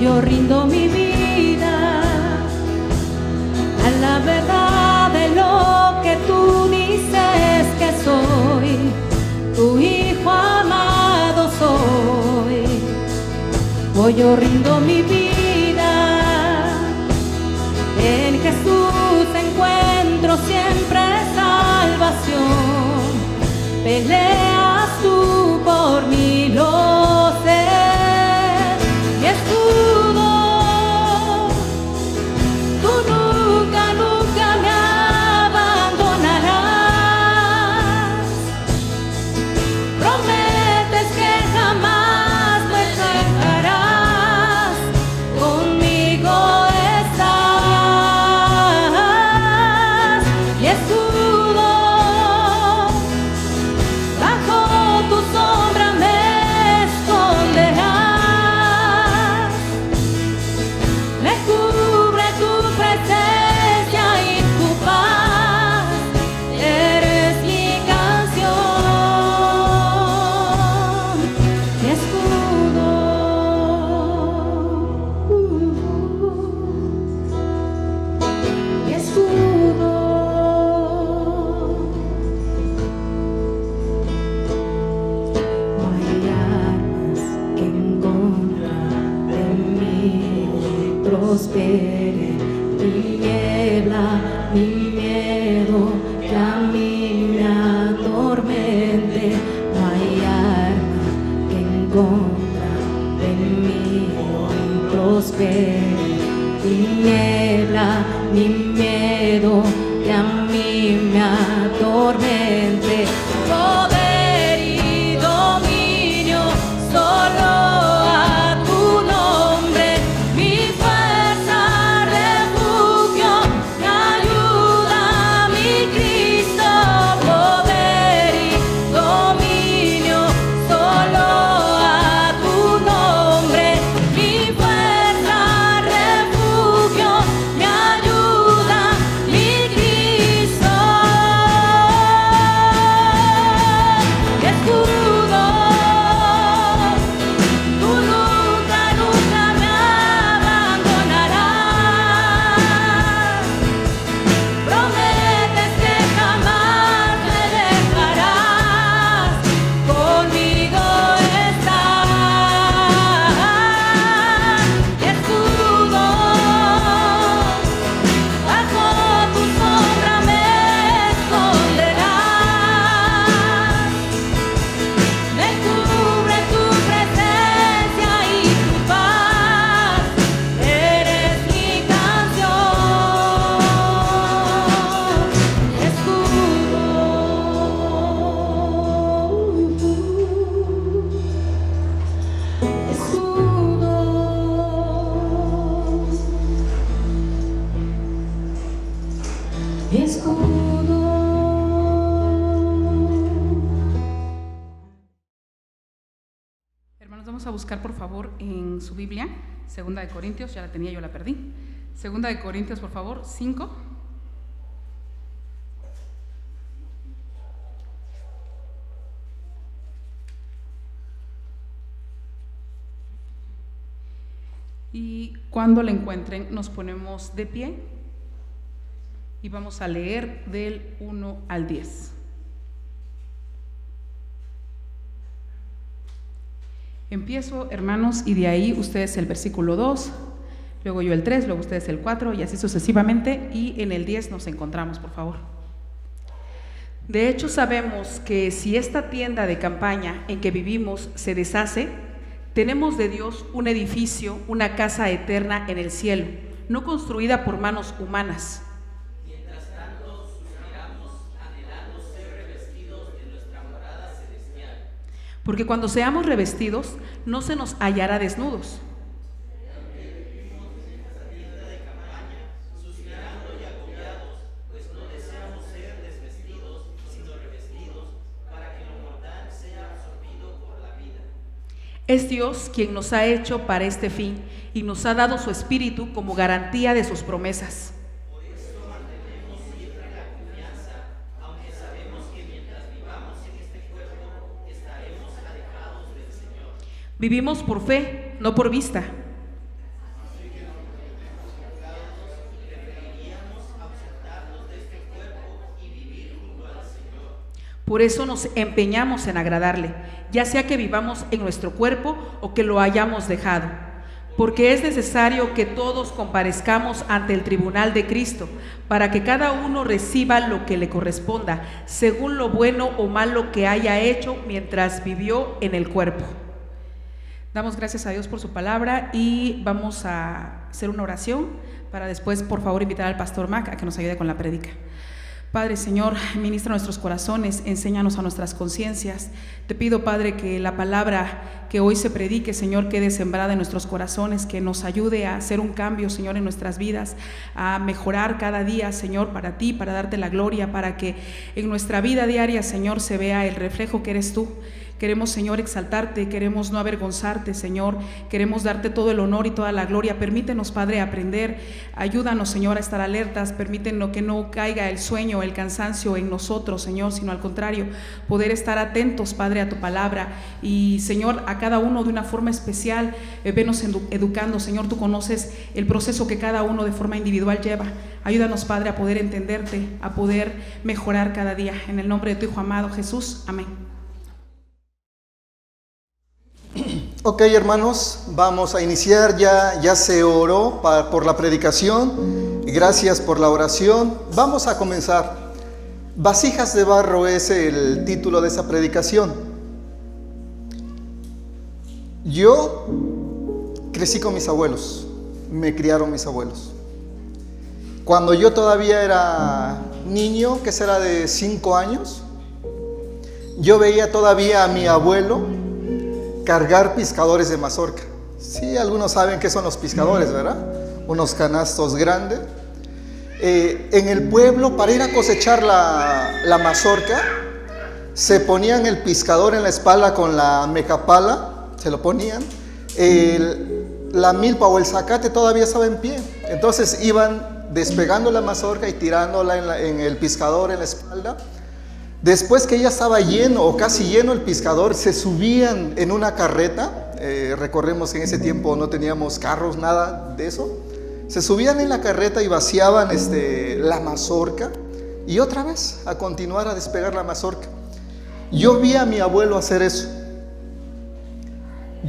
yo rindo mi vida a la verdad de lo que tú dices que soy, tu hijo amado soy. Hoy yo rindo mi vida, en Jesús encuentro siempre salvación. Peleas tú por mí, lo sé. Mi escudo, tú nunca, nunca me abandonarás. Prometes que jamás me dejarás, conmigo estás. Mi escudo, bajo tu sombra me esconderás. Me cubre tu presencia y tu paz, eres mi canción, mi escudo. Mi escudo. No hay armas que en contra de mí prospere, ni niebla, ni miedo que a mí me atormente. No hay arma que en contra de mí prospere, ni niebla, ni miedo que a mí me atormente. Poder y dominio solo a tu nombre, mi fuerza, refugio, mi ayuda, mi Cristo. Poder y dominio solo a tu nombre, mi fuerza, refugio, mi ayuda, mi Cristo. Mi escudo, tú nunca, nunca me abandonarás. Prometes que jamás me dejarás, conmigo estás. Mi escudo, bajo tu sombra me esconderás. Me cubre tu presencia y tu paz, eres mi canción, mi escudo. Escudo. Mi escudo. Hermanos, vamos a buscar por favor en su Biblia, Segunda de Corintios, ya la tenía, yo la perdí. Segunda de Corintios, por favor, 5. Y cuando la encuentren, nos ponemos de pie y vamos a leer del 1 al 10. Empiezo, hermanos, y de ahí ustedes el versículo 2, luego yo el 3, luego ustedes el 4 y así sucesivamente, y en el 10 nos encontramos, por favor. De hecho, sabemos que si esta tienda de campaña en que vivimos se deshace, tenemos de Dios un edificio, una casa eterna en el cielo, no construida por manos humanas. Mientras tanto, suspiramos, anhelando ser revestidos de nuestra morada celestial. Porque cuando seamos revestidos, no se nos hallará desnudos. Suspirando y agobiados, pues no deseamos ser desvestidos, sino revestidos, para que lo mortal sea absorbido por la vida. Es Dios quien nos ha hecho para este fin y nos ha dado su Espíritu como garantía de sus promesas. Por eso mantenemos siempre la confianza, aunque sabemos que mientras vivamos en este cuerpo, estaremos alejados del Señor. Vivimos por fe, no por vista. Por eso nos empeñamos en agradarle, ya sea que vivamos en nuestro cuerpo o que lo hayamos dejado. Porque es necesario que todos comparezcamos ante el tribunal de Cristo, para que cada uno reciba lo que le corresponda, según lo bueno o malo que haya hecho mientras vivió en el cuerpo. Damos gracias a Dios por su palabra y vamos a hacer una oración para después, por favor, invitar al pastor Mac a que nos ayude con la prédica. Padre, Señor, ministra nuestros corazones, enséñanos a nuestras conciencias. Te pido, Padre, que la palabra que hoy se predique, Señor, quede sembrada en nuestros corazones, que nos ayude a hacer un cambio, Señor, en nuestras vidas, a mejorar cada día, Señor, para ti, para darte la gloria, para que en nuestra vida diaria, Señor, se vea el reflejo que eres tú. Queremos, Señor, exaltarte, queremos no avergonzarte, Señor, queremos darte todo el honor y toda la gloria. Permítenos, Padre, aprender, ayúdanos, Señor, a estar alertas, permítenos que no caiga el sueño, el cansancio en nosotros, Señor, sino al contrario, poder estar atentos, Padre, a tu palabra y, Señor, a cada uno de una forma especial, venos educando, Señor, tú conoces el proceso que cada uno de forma individual lleva. Ayúdanos, Padre, a poder entenderte, a poder mejorar cada día. En el nombre de tu Hijo amado, Jesús, amén. Ok, hermanos, vamos a iniciar. Ya se oró por la predicación. Gracias por la oración. Vamos a comenzar. Vasijas de barro es el título de esa predicación. Yo crecí con mis abuelos, me criaron mis abuelos. Cuando yo todavía era niño, que será de 5 años, yo veía todavía a mi abuelo cargar pescadores de mazorca. Sí, algunos saben qué son los pescadores, ¿verdad? Unos canastos grandes. En el pueblo, para ir a cosechar la mazorca, se ponían el pescador en la espalda con la mecapala, se lo ponían. La milpa o el zacate todavía estaba en pie. Entonces iban despegando la mazorca y tirándola en el pescador en la espalda. Después que ya estaba lleno o casi lleno el pescador, se subían en una carreta. Recordemos que en ese tiempo no teníamos carros, nada de eso. Se subían en la carreta y vaciaban la mazorca y otra vez a continuar a despegar la mazorca. Yo vi a mi abuelo hacer eso.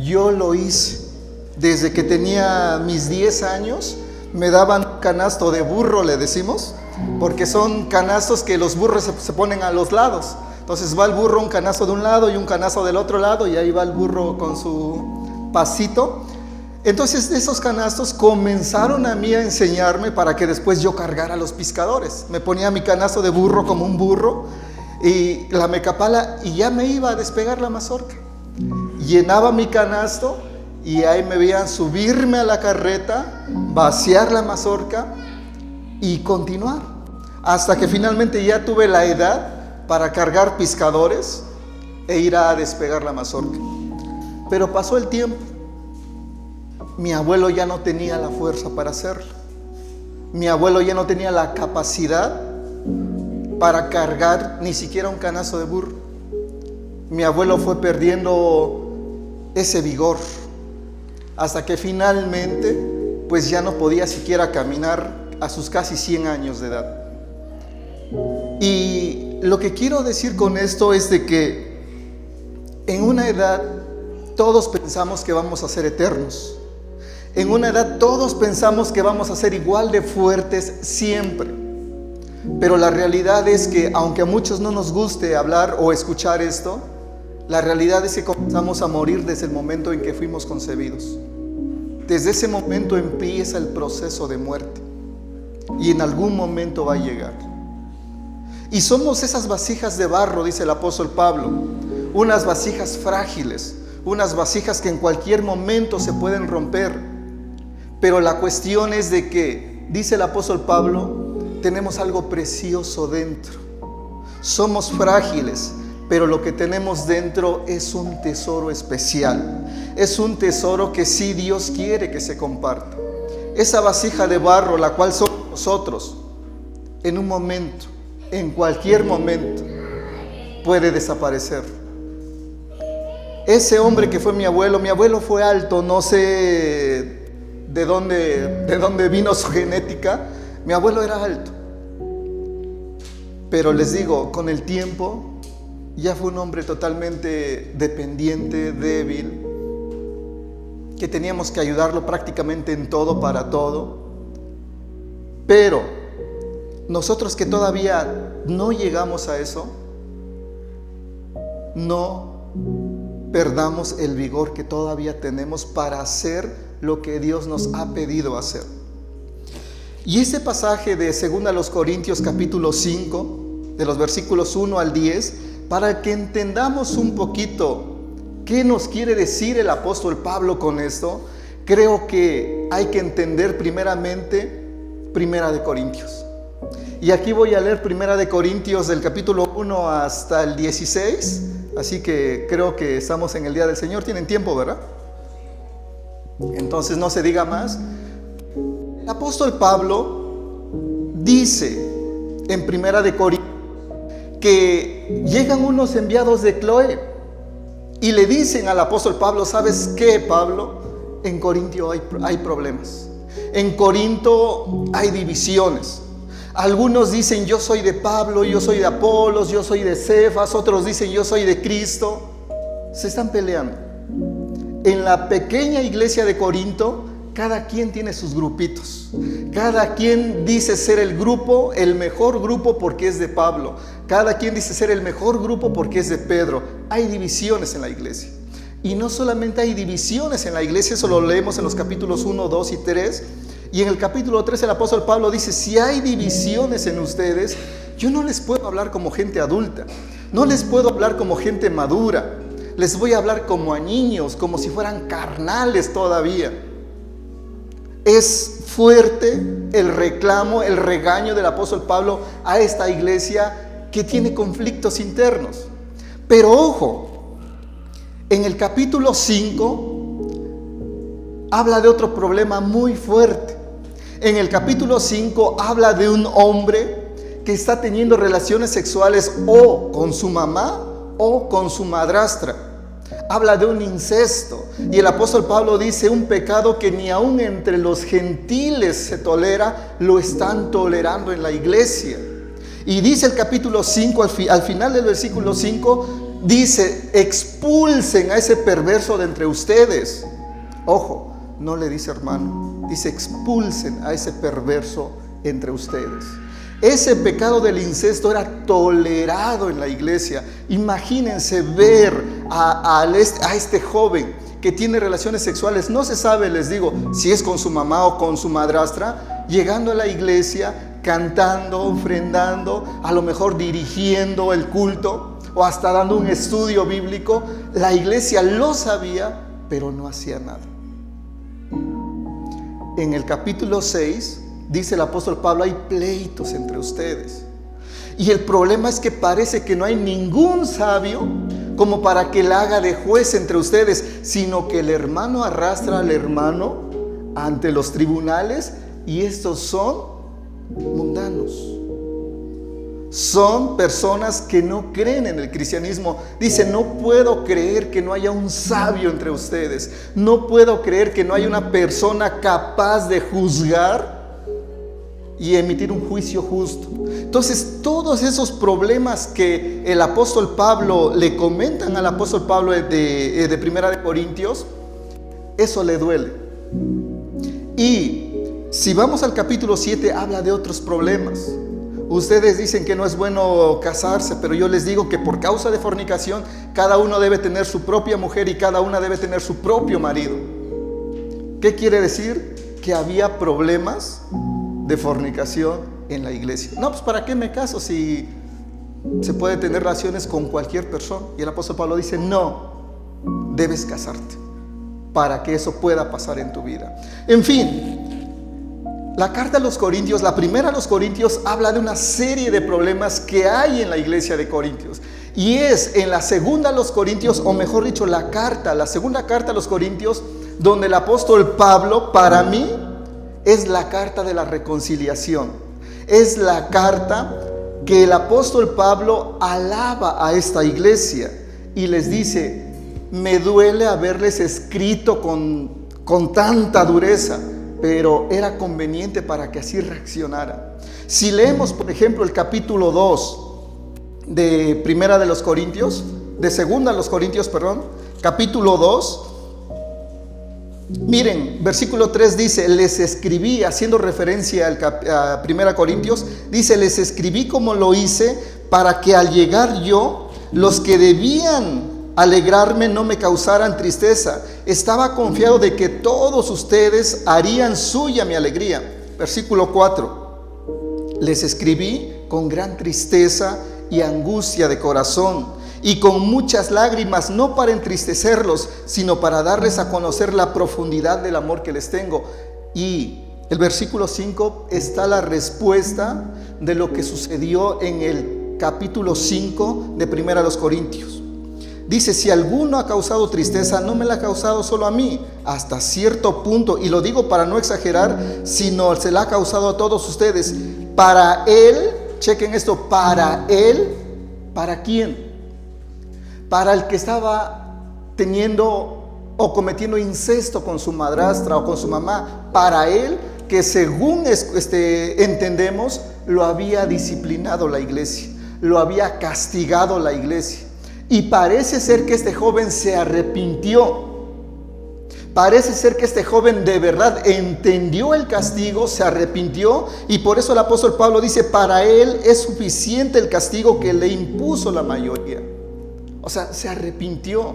Yo lo hice. Desde que tenía mis 10 años, me daban un canasto de burro, le decimos, porque son canastos que los burros se ponen a los lados. Entonces va el burro un canasto de un lado y un canasto del otro lado, y ahí va el burro con su pasito. Entonces esos canastos comenzaron a mí a enseñarme para que después yo cargara a los pescadores. Me ponía mi canasto de burro como un burro y la mecapala, y ya me iba a despegar la mazorca. Llenaba mi canasto y ahí me veían subirme a la carreta, vaciar la mazorca y continuar, hasta que finalmente ya tuve la edad para cargar pescadores e ir a despegar la mazorca. Pero pasó el tiempo, mi abuelo ya no tenía la fuerza para hacerlo, mi abuelo ya no tenía la capacidad para cargar ni siquiera un canasto de burro. Mi abuelo fue perdiendo ese vigor, hasta que finalmente pues ya no podía siquiera caminar a sus casi 100 años de edad. Y lo que quiero decir con esto es de que en una edad todos pensamos que vamos a ser eternos. En una edad todos pensamos que vamos a ser igual de fuertes siempre. Pero la realidad es que, aunque a muchos no nos guste hablar o escuchar esto, la realidad es que comenzamos a morir desde el momento en que fuimos concebidos. Desde ese momento empieza el proceso de muerte. Y en algún momento va a llegar. Y somos esas vasijas de barro, dice el apóstol Pablo, unas vasijas frágiles, unas vasijas que en cualquier momento se pueden romper. Pero la cuestión es de que, dice el apóstol Pablo, tenemos algo precioso dentro. Somos frágiles, pero lo que tenemos dentro es un tesoro especial. Es un tesoro que sí Dios quiere que se comparta. Esa vasija de barro, la cual somos nosotros, en un momento, en cualquier momento, puede desaparecer. Ese hombre que fue mi abuelo fue alto, no sé de dónde vino su genética. Mi abuelo era alto. Pero les digo, con el tiempo ya fue un hombre totalmente dependiente, débil, que teníamos que ayudarlo prácticamente en todo, para todo. Pero nosotros que todavía no llegamos a eso, no perdamos el vigor que todavía tenemos para hacer lo que Dios nos ha pedido hacer. Y este pasaje de 2 Corintios capítulo 5, de los versículos 1 al 10, para que entendamos un poquito ¿qué nos quiere decir el apóstol Pablo con esto? Creo que hay que entender primeramente 1 Corintios. Y aquí voy a leer 1 Corintios del capítulo 1 hasta el 16. Así que creo que estamos en el día del Señor. ¿Tienen tiempo, verdad? Entonces no se diga más. El apóstol Pablo dice en 1 Corintios que llegan unos enviados de Cloé y le dicen al apóstol Pablo: ¿sabes qué, Pablo? En Corinto hay problemas. En Corinto hay divisiones. Algunos dicen: yo soy de Pablo, yo soy de Apolos, yo soy de Cefas. Otros dicen: yo soy de Cristo. Se están peleando. En la pequeña iglesia de Corinto, cada quien tiene sus grupitos. Cada quien dice ser el grupo, el mejor grupo porque es de Pablo. Cada quien dice ser el mejor grupo porque es de Pedro. Hay divisiones en la iglesia. Y no solamente hay divisiones en la iglesia, eso lo leemos en los capítulos 1, 2 y 3. Y en el capítulo 3 el apóstol Pablo dice: si hay divisiones en ustedes, yo no les puedo hablar como gente adulta. No les puedo hablar como gente madura. Les voy a hablar como a niños, como si fueran carnales todavía. Es fuerte el reclamo, el regaño del apóstol Pablo a esta iglesia que tiene conflictos internos. Pero ojo, en el capítulo 5 habla de otro problema muy fuerte. En el capítulo 5 habla de un hombre que está teniendo relaciones sexuales o con su mamá o con su madrastra. Habla de un incesto. Y el apóstol Pablo dice: un pecado que ni aún entre los gentiles se tolera, lo están tolerando en la iglesia. Y dice el capítulo 5, al final del versículo 5, dice: expulsen a ese perverso de entre ustedes. Ojo, no le dice hermano, dice: expulsen a ese perverso entre ustedes. Ese pecado del incesto era tolerado en la iglesia. Imagínense ver a este joven que tiene relaciones sexuales, no se sabe, les digo, si es con su mamá o con su madrastra, llegando a la iglesia, cantando, ofrendando, a lo mejor dirigiendo el culto o hasta dando un estudio bíblico. La iglesia lo sabía, pero no hacía nada. En el capítulo 6 dice el apóstol Pablo: hay pleitos entre ustedes. Y el problema es que parece que no hay ningún sabio como para que la haga de juez entre ustedes, sino que el hermano arrastra al hermano ante los tribunales, y estos son mundanos. Son personas que no creen en el cristianismo. Dice: no puedo creer que no haya un sabio entre ustedes. No puedo creer que no haya una persona capaz de juzgar y emitir un juicio justo. Entonces, todos esos problemas que el apóstol Pablo le comentan al apóstol Pablo de 1 Corintios, eso le duele. Y si vamos al capítulo 7, habla de otros problemas. Ustedes dicen que no es bueno casarse, pero yo les digo que por causa de fornicación, cada uno debe tener su propia mujer y cada una debe tener su propio marido. ¿Qué quiere decir? Que había problemas de fornicación en la iglesia. No, pues ¿para qué me caso si se puede tener relaciones con cualquier persona? Y el apóstol Pablo dice: no, debes casarte para que eso pueda pasar en tu vida. En fin, la carta a los Corintios, la primera a los Corintios, habla de una serie de problemas que hay en la iglesia de Corintios. Y es en la segunda a los Corintios, o mejor dicho, la segunda carta a los Corintios, donde el apóstol Pablo, para mí, es la carta de la reconciliación. Es la carta que el apóstol Pablo alaba a esta iglesia y les dice: me duele haberles escrito con tanta dureza, pero era conveniente para que así reaccionaran. Si leemos, por ejemplo, el capítulo 2 de Primera de los Corintios, de Segunda de los Corintios, perdón, capítulo 2. Miren, versículo 3 dice: les escribí, haciendo referencia a Primera Corintios, dice: les escribí como lo hice, para que al llegar yo, los que debían alegrarme no me causaran tristeza. Estaba confiado de que todos ustedes harían suya mi alegría. Versículo 4: les escribí con gran tristeza y angustia de corazón, y con muchas lágrimas, no para entristecerlos, sino para darles a conocer la profundidad del amor que les tengo. Y el versículo 5 está la respuesta de lo que sucedió en el capítulo 5 de Primera de los Corintios. Dice: si alguno ha causado tristeza, no me la ha causado solo a mí, hasta cierto punto, y lo digo para no exagerar, sino se la ha causado a todos ustedes. Para él, chequen esto, para él, ¿para quién? Para el que estaba teniendo o cometiendo incesto con su madrastra o con su mamá. Para él, que según entendemos, lo había disciplinado la iglesia, lo había castigado la iglesia. Y parece ser que este joven se arrepintió. Parece ser que este joven de verdad entendió el castigo, se arrepintió, y por eso el apóstol Pablo dice: para él es suficiente el castigo que le impuso la mayoría. O sea, se arrepintió.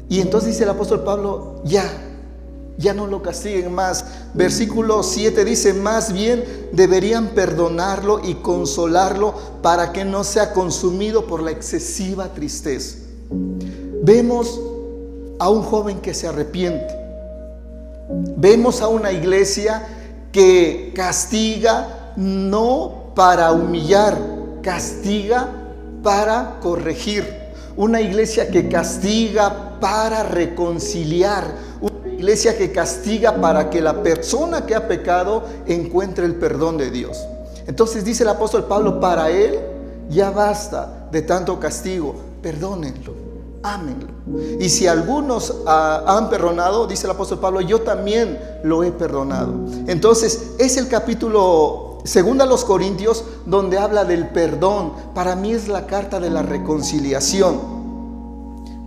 Y entonces dice el apóstol Pablo: ya no lo castiguen más. Versículo 7 dice: más bien deberían perdonarlo y consolarlo, para que no sea consumido por la excesiva tristeza. Vemos a un joven que se arrepiente. Vemos a una iglesia que castiga no para humillar, castiga para corregir. Una iglesia que castiga para reconciliar. Una iglesia que castiga para que la persona que ha pecado encuentre el perdón de Dios. Entonces dice el apóstol Pablo: para él ya basta de tanto castigo, perdónenlo, ámenlo. Y si algunos han perdonado, dice el apóstol Pablo, yo también lo he perdonado. Entonces es el capítulo Segunda a los Corintios donde habla del perdón. Para mí es la carta de la reconciliación.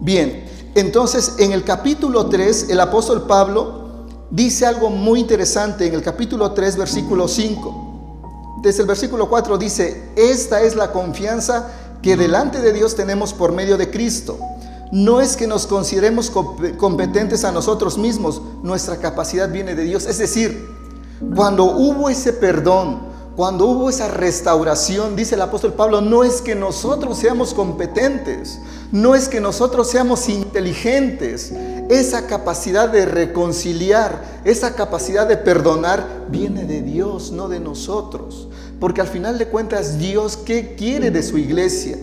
Bien, entonces en el capítulo 3 el apóstol Pablo dice algo muy interesante. En el capítulo 3 versículo 5, desde el versículo 4 dice: esta es la confianza que delante de Dios tenemos por medio de Cristo. No es que nos consideremos competentes a nosotros mismos, nuestra capacidad viene de Dios. Es decir, cuando hubo ese perdón, cuando hubo esa restauración, dice el apóstol Pablo, no es que nosotros seamos competentes, no es que nosotros seamos inteligentes. Esa capacidad de reconciliar, esa capacidad de perdonar viene de Dios, no de nosotros. Porque al final de cuentas, Dios, ¿qué quiere de su iglesia?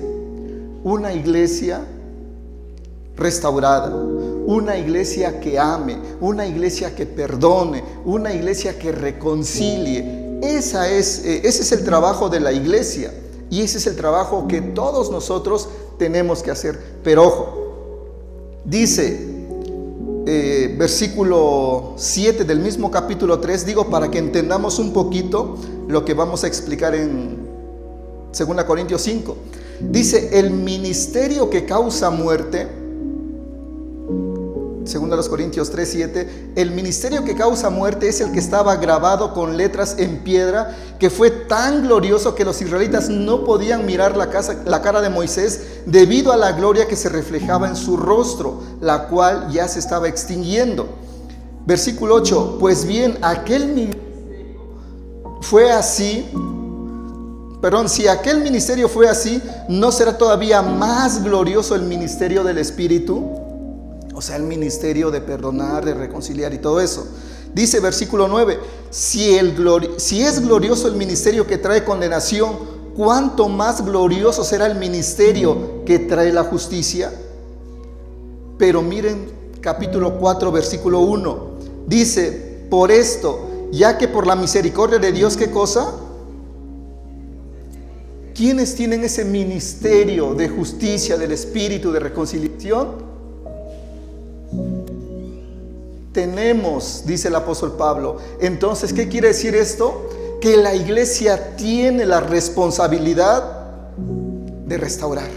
Una iglesia restaurada, una iglesia que ame, una iglesia que perdone, una iglesia que reconcilie. Ese es el trabajo de la iglesia, y ese es el trabajo que todos nosotros tenemos que hacer. Pero ojo, dice versículo 7 del mismo capítulo 3, digo para que entendamos un poquito lo que vamos a explicar en 2 Corintios 5. Dice: el ministerio que causa muerte, 2 Corintios 3, 7, el ministerio que causa muerte es el que estaba grabado con letras en piedra, que fue tan glorioso que los israelitas no podían mirar la cara de Moisés debido a la gloria que se reflejaba en su rostro, la cual ya se estaba extinguiendo. Versículo 8, pues bien, si aquel ministerio fue así, ¿no será todavía más glorioso el ministerio del Espíritu? O sea, el ministerio de perdonar, de reconciliar y todo eso. Dice versículo 9, si es glorioso el ministerio que trae condenación, ¿cuánto más glorioso será el ministerio que trae la justicia? Pero miren capítulo 4 versículo 1, dice: por esto, ya que por la misericordia de Dios, ¿qué cosa? ¿Quiénes tienen ese ministerio de justicia, del Espíritu, de reconciliación? Tenemos, dice el apóstol Pablo. Entonces, ¿qué quiere decir esto? Que la iglesia tiene la responsabilidad de restaurar.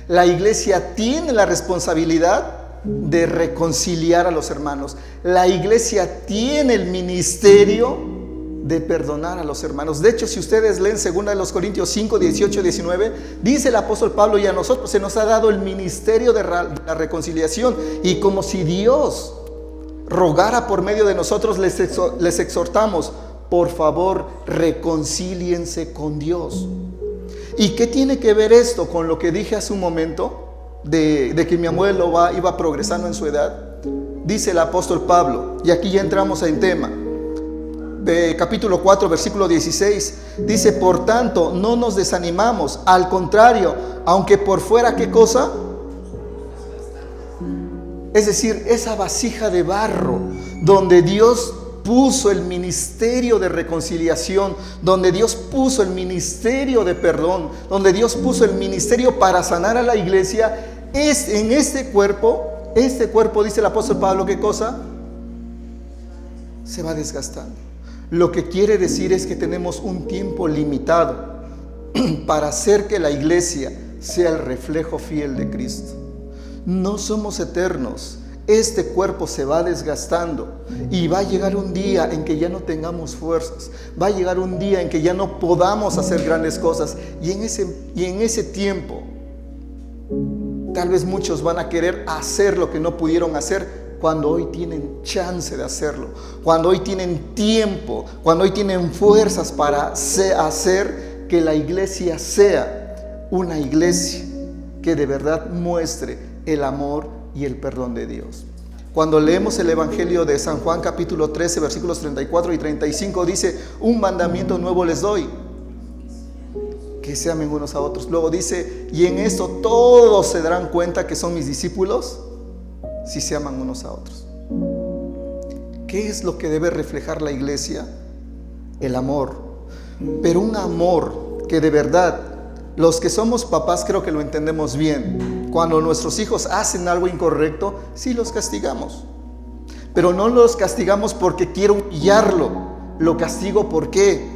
La iglesia tiene la responsabilidad de reconciliar a los hermanos. La iglesia tiene el ministerio de perdonar a los hermanos. De hecho, si ustedes leen 2 Corintios 5, 18 y 19, dice el apóstol Pablo: y a nosotros se nos ha dado el ministerio de la reconciliación. Y como si Dios rogara por medio de nosotros, les exhortamos: por favor, reconcíliense con Dios. ¿Y qué tiene que ver esto con lo que dije hace un momento de que mi abuelo iba progresando en su edad? Dice el apóstol Pablo, y aquí ya entramos en tema, capítulo 4, versículo 16, dice: por tanto, no nos desanimamos, al contrario, aunque por fuera, ¿qué cosa? Es decir, esa vasija de barro donde Dios puso el ministerio de reconciliación, donde Dios puso el ministerio de perdón, donde Dios puso el ministerio para sanar a la iglesia, es en este cuerpo, dice el apóstol Pablo, ¿qué cosa? Se va desgastando. Lo que quiere decir es que tenemos un tiempo limitado para hacer que la iglesia sea el reflejo fiel de Cristo. No somos eternos. Este cuerpo se va desgastando y va a llegar un día en que ya no tengamos fuerzas. Va a llegar un día en que ya no podamos hacer grandes cosas. Y en ese tiempo, tal vez muchos van a querer hacer lo que no pudieron hacer cuando hoy tienen chance de hacerlo, cuando hoy tienen tiempo, cuando hoy tienen fuerzas para hacer que la iglesia sea una iglesia que de verdad muestre el amor y el perdón de Dios. Cuando leemos el Evangelio de San Juan capítulo 13 versículos 34 y 35, dice: un mandamiento nuevo les doy, que se amen unos a otros. Luego dice: y en esto todos se darán cuenta que son mis discípulos, si se aman unos a otros. ¿Qué es lo que debe reflejar la iglesia? El amor, pero un amor que de verdad, los que somos papás creo que lo entendemos bien. Cuando nuestros hijos hacen algo incorrecto, sí los castigamos, pero no los castigamos porque quiero humillarlo. Lo castigo ¿por qué?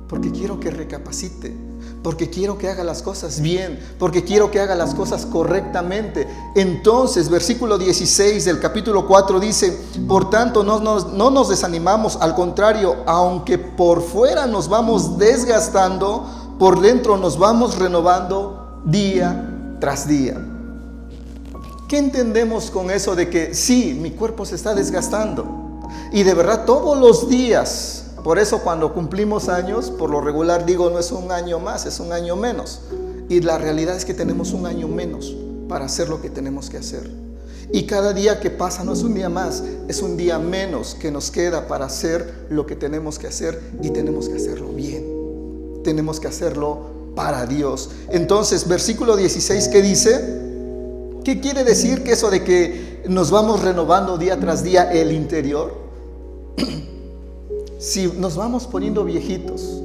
Porque quiero que recapacite, porque quiero que haga las cosas bien, porque quiero que haga las cosas correctamente. Entonces, versículo 16 del capítulo 4 dice: por tanto, no nos desanimamos, al contrario, aunque por fuera nos vamos desgastando, por dentro nos vamos renovando día tras día. ¿Qué entendemos con eso de que sí, mi cuerpo se está desgastando? Y de verdad todos los días. Por eso cuando cumplimos años, por lo regular digo, no es un año más, es un año menos. Y la realidad es que tenemos un año menos para hacer lo que tenemos que hacer. Y cada día que pasa no es un día más, es un día menos que nos queda para hacer lo que tenemos que hacer. Y tenemos que hacerlo bien, tenemos que hacerlo para Dios. Entonces, versículo 16, ¿qué dice? ¿Qué quiere decir que eso de que nos vamos renovando día tras día el interior? Si nos vamos poniendo viejitos,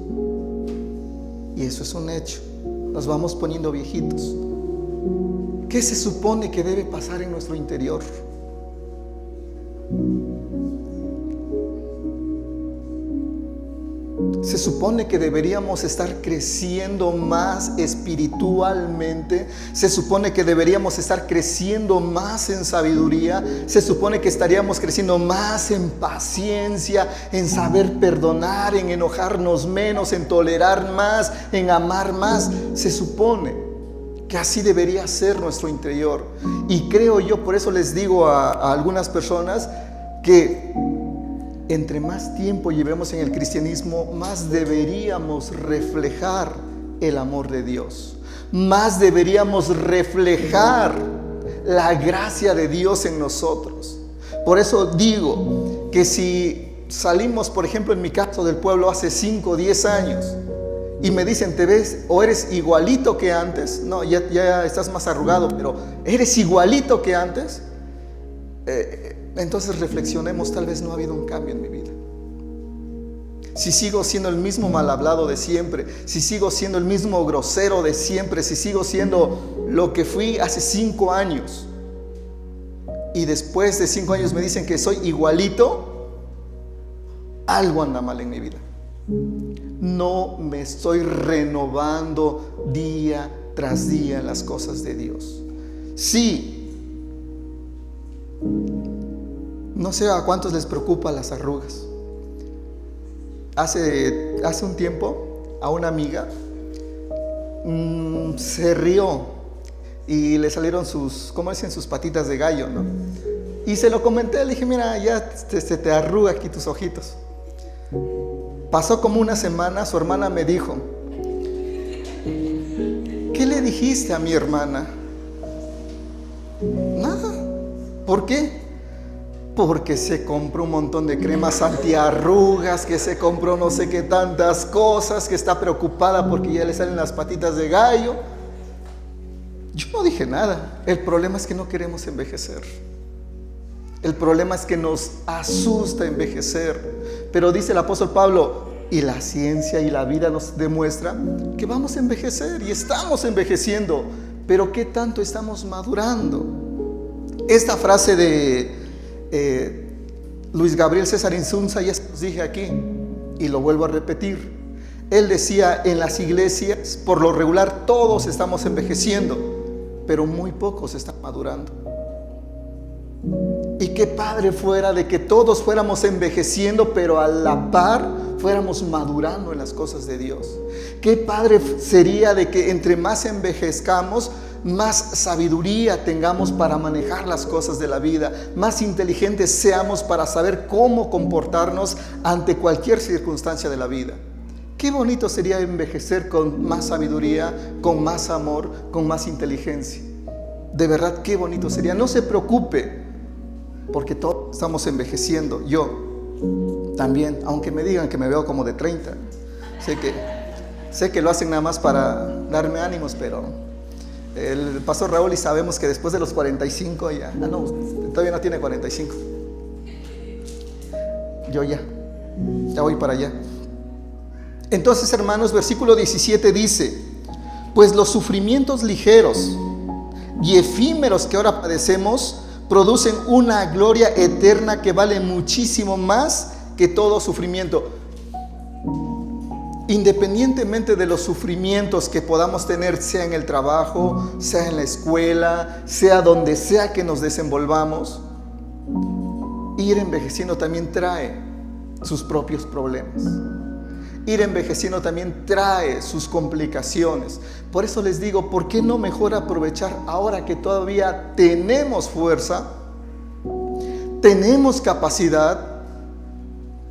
y eso es un hecho, nos vamos poniendo viejitos, ¿qué se supone que debe pasar en nuestro interior? Se supone que deberíamos estar creciendo más espiritualmente. Se supone que deberíamos estar creciendo más en sabiduría. Se supone que estaríamos creciendo más en paciencia, en saber perdonar, en enojarnos menos, en tolerar más, en amar más. Se supone que así debería ser nuestro interior. Y creo yo, por eso les digo a algunas personas que entre más tiempo llevemos en el cristianismo, más deberíamos reflejar el amor de Dios. Más deberíamos reflejar la gracia de Dios en nosotros. Por eso digo que si salimos, por ejemplo, en mi caso del pueblo hace 5 o 10 años y me dicen: ¿te ves o eres igualito que antes? No, ya estás más arrugado, pero eres igualito que antes. Entonces reflexionemos, tal vez no ha habido un cambio en mi vida. Si sigo siendo el mismo mal hablado de siempre, si sigo siendo el mismo grosero de siempre, si sigo siendo lo que fui hace 5 años y después de 5 años me dicen que soy igualito, algo anda mal en mi vida. no me estoy renovando día tras día en las cosas de Dios. Sí, no sé a cuántos les preocupa las arrugas. Hace un tiempo a una amiga se rió y le salieron ¿cómo dicen? Sus patitas de gallo, ¿no? Y se lo comenté, le dije, mira, ya se te arruga aquí tus ojitos. Pasó como una semana, su hermana me dijo, ¿qué le dijiste a mi hermana? Nada. ¿Por qué? Porque se compró un montón de cremas antiarrugas, que se compró no sé qué tantas cosas, que está preocupada porque ya le salen las patitas de gallo. Yo no dije nada. El problema es que no queremos envejecer. El problema es que nos asusta envejecer. Pero dice el apóstol Pablo, y la ciencia y la vida nos demuestra que vamos a envejecer y estamos envejeciendo. Pero ¿qué tanto estamos madurando? Esta frase de Luis Gabriel César Insunza, ya os dije aquí y lo vuelvo a repetir. Él decía, en las iglesias por lo regular todos estamos envejeciendo, pero muy pocos están madurando. Y qué padre fuera de que todos fuéramos envejeciendo, pero a la par fuéramos madurando en las cosas de Dios. Qué padre sería de que entre más envejezcamos, más sabiduría tengamos para manejar las cosas de la vida, más inteligentes seamos para saber cómo comportarnos ante cualquier circunstancia de la vida. Qué bonito sería envejecer con más sabiduría, con más amor, con más inteligencia. De verdad, qué bonito sería. No se preocupe, porque todos estamos envejeciendo. Yo también, aunque me digan que me veo como de 30. Sé que lo hacen nada más para darme ánimos, pero el pastor Raúl y sabemos que después de los 45 ya, no, todavía no tiene 45. Yo ya voy para allá. Entonces, hermanos, versículo 17 dice, pues los sufrimientos ligeros y efímeros que ahora padecemos producen una gloria eterna que vale muchísimo más que todo sufrimiento. Independientemente de los sufrimientos que podamos tener, sea en el trabajo, sea en la escuela, sea donde sea que nos desenvolvamos, ir envejeciendo también trae sus propios problemas. Ir envejeciendo también trae sus complicaciones. Por eso les digo, ¿por qué no mejor aprovechar ahora que todavía tenemos fuerza, tenemos capacidad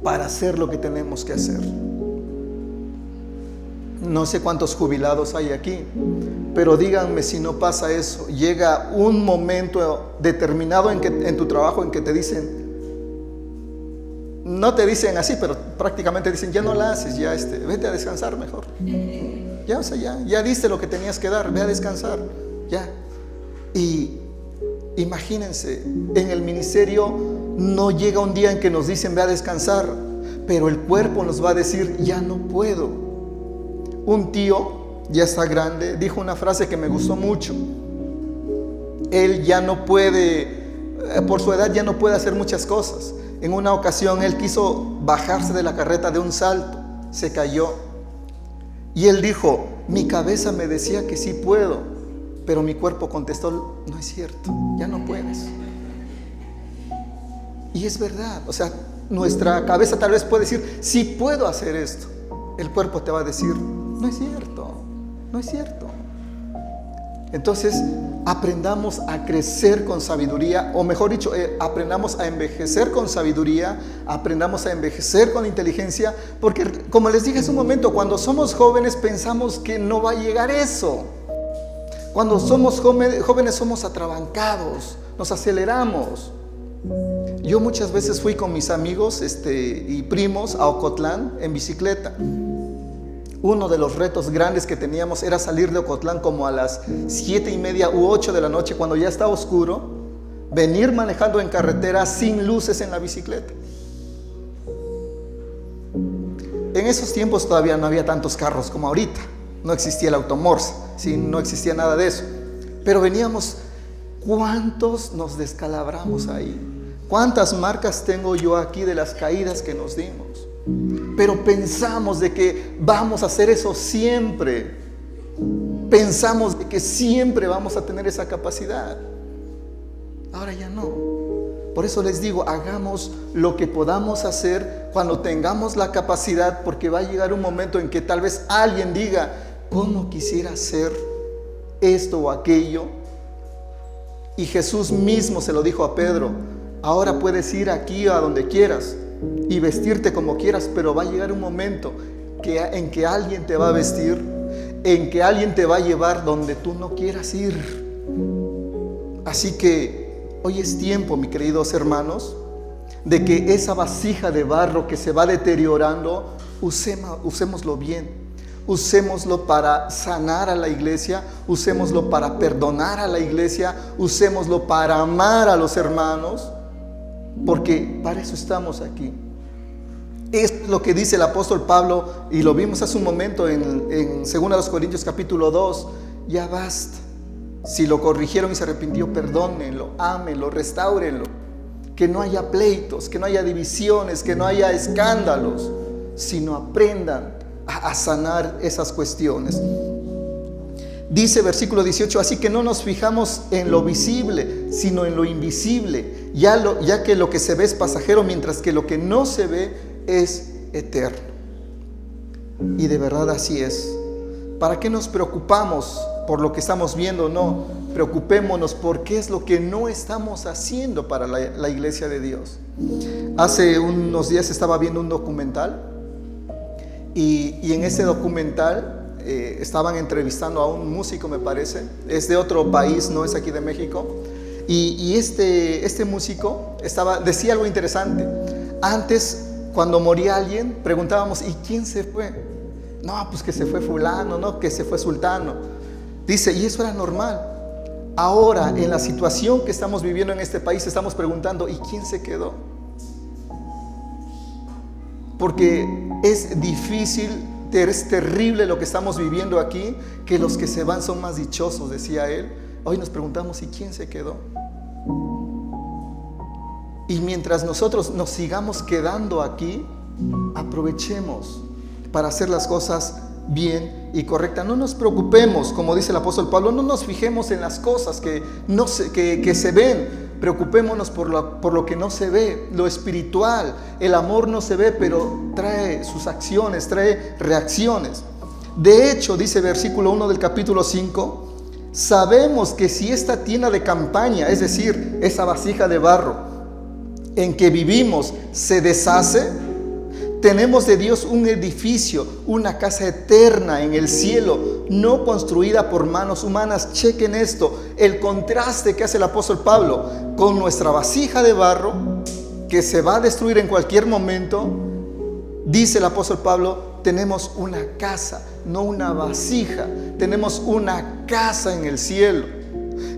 para hacer lo que tenemos que hacer? No sé cuántos jubilados hay aquí, pero díganme si no pasa eso. Llega un momento determinado en tu trabajo en que te dicen, no te dicen así, pero prácticamente dicen, ya no la haces, ya vete a descansar mejor. Ya, o sea, ya diste lo que tenías que dar, ve a descansar, ya. Y imagínense, en el ministerio no llega un día en que nos dicen, ve a descansar, pero el cuerpo nos va a decir, ya no puedo. Un tío, ya está grande, dijo una frase que me gustó mucho. Él ya no puede, por su edad ya no puede hacer muchas cosas. En una ocasión él quiso bajarse de la carreta de un salto, se cayó. Y él dijo, mi cabeza me decía que sí puedo, pero mi cuerpo contestó, no es cierto, ya no puedes. Y es verdad, o sea, nuestra cabeza tal vez puede decir, sí puedo hacer esto. El cuerpo te va a decir, no es cierto, no es cierto. Entonces, aprendamos a crecer con sabiduría, o mejor dicho, aprendamos a envejecer con sabiduría, aprendamos a envejecer con inteligencia, porque como les dije hace un momento, cuando somos jóvenes pensamos que no va a llegar eso. Cuando somos jóvenes somos atrabancados, nos aceleramos. Yo muchas veces fui con mis amigos y primos a Ocotlán en bicicleta. Uno de los retos grandes que teníamos era salir de Ocotlán como a las 7:30 u 8 de la noche, cuando ya estaba oscuro, venir manejando en carretera sin luces en la bicicleta. En esos tiempos todavía no había tantos carros como ahorita, no existía el automorse, ¿sí? No existía nada de eso, pero veníamos. ¿Cuántos nos descalabramos ahí? ¿Cuántas marcas tengo yo aquí de las caídas que nos dimos? Pero pensamos de que vamos a hacer eso siempre. Pensamos de que siempre vamos a tener esa capacidad. Ahora ya no. Por eso les digo, hagamos lo que podamos hacer cuando tengamos la capacidad, porque va a llegar un momento en que tal vez alguien diga, ¿cómo quisiera hacer esto o aquello? Y Jesús mismo se lo dijo a Pedro, ahora puedes ir aquí a donde quieras y vestirte como quieras, pero va a llegar un momento en que alguien te va a vestir, en que alguien te va a llevar donde tú no quieras ir. Así que hoy es tiempo, mis queridos hermanos, de que esa vasija de barro que se va deteriorando, usémoslo bien. Usémoslo para sanar a la iglesia, usémoslo para perdonar a la iglesia, usémoslo para amar a los hermanos, porque para eso estamos aquí. Es lo que dice el apóstol Pablo, y lo vimos hace un momento en 2 Corintios capítulo 2, ya basta. Si lo corrigieron y se arrepintió, perdónenlo, ámenlo, restáurenlo. Que no haya pleitos, que no haya divisiones, que no haya escándalos, sino aprendan a sanar esas cuestiones. Dice versículo 18, así que no nos fijamos en lo visible, sino en lo invisible, ya que lo que se ve es pasajero, mientras que lo que no se ve es eterno. Y de verdad así es. ¿Para qué nos preocupamos por lo que estamos viendo? No, preocupémonos por qué es lo que no estamos haciendo para la iglesia de Dios. Hace unos días estaba viendo un documental y en ese documental estaban entrevistando a un músico, me parece, es de otro país, no es aquí de México, y este músico decía algo interesante. Antes, cuando moría alguien, preguntábamos, ¿y quién se fue? No, pues que se fue fulano, no, que se fue sultano. Dice, y eso era normal. Ahora, en la situación que estamos viviendo en este país, estamos preguntando, ¿y quién se quedó? Porque es difícil, es terrible lo que estamos viviendo aquí, que los que se van son más dichosos, decía él. Hoy nos preguntamos, ¿y quién se quedó? Y mientras nosotros nos sigamos quedando aquí, aprovechemos para hacer las cosas bien y correctas. No nos preocupemos, como dice el apóstol Pablo, no nos fijemos en las cosas que se ven. Preocupémonos por lo que no se ve, lo espiritual. El amor no se ve, pero trae sus acciones, trae reacciones. De hecho, dice versículo 1 del capítulo 5, sabemos que si esta tienda de campaña, es decir, esa vasija de barro en que vivimos, se deshace, tenemos de Dios un edificio, una casa eterna en el cielo, no construida por manos humanas. Chequen esto, el contraste que hace el apóstol Pablo con nuestra vasija de barro, que se va a destruir en cualquier momento. Dice el apóstol Pablo, tenemos una casa, no una vasija, tenemos una casa en el cielo.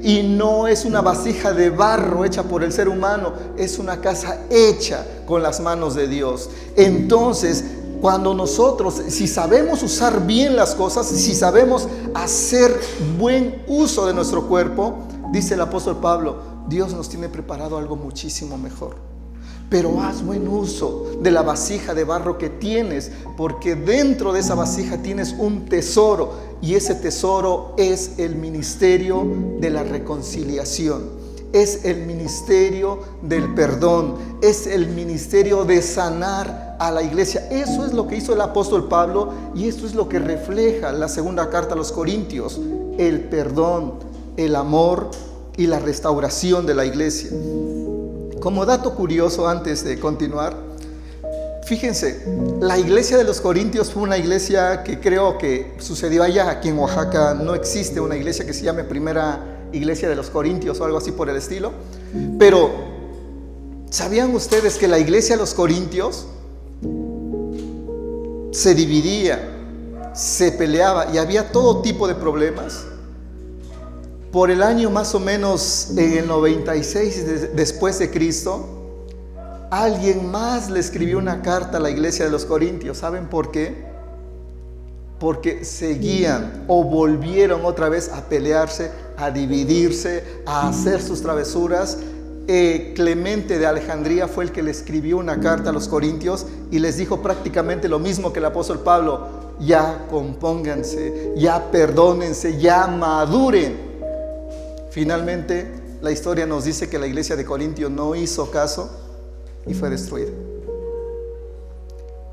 Y no es una vasija de barro hecha por el ser humano, es una casa hecha con las manos de Dios. Entonces, cuando nosotros, si sabemos usar bien las cosas, si sabemos hacer buen uso de nuestro cuerpo, dice el apóstol Pablo, Dios nos tiene preparado algo muchísimo mejor. Pero haz buen uso de la vasija de barro que tienes, porque dentro de esa vasija tienes un tesoro, y ese tesoro es el ministerio de la reconciliación, es el ministerio del perdón, es el ministerio de sanar a la iglesia. Eso es lo que hizo el apóstol Pablo, y esto es lo que refleja la segunda carta a los Corintios: el perdón, el amor y la restauración de la iglesia. Como dato curioso, antes de continuar, fíjense, la iglesia de los Corintios fue una iglesia que creo que sucedió allá. Aquí en Oaxaca no existe una iglesia que se llame Primera Iglesia de los Corintios o algo así por el estilo. Pero, ¿sabían ustedes que la iglesia de los Corintios se dividía, se peleaba y había todo tipo de problemas? Por el año más o menos en el 96 después de Cristo, alguien más le escribió una carta a la iglesia de los Corintios. ¿Saben por qué? Porque seguían o volvieron otra vez a pelearse, a dividirse, a hacer sus travesuras. Clemente de Alejandría fue el que le escribió una carta a los corintios y les dijo prácticamente lo mismo que el apóstol Pablo: ya compónganse, ya perdónense, ya maduren. Finalmente la historia nos dice que la iglesia de Corintio no hizo caso y fue destruida.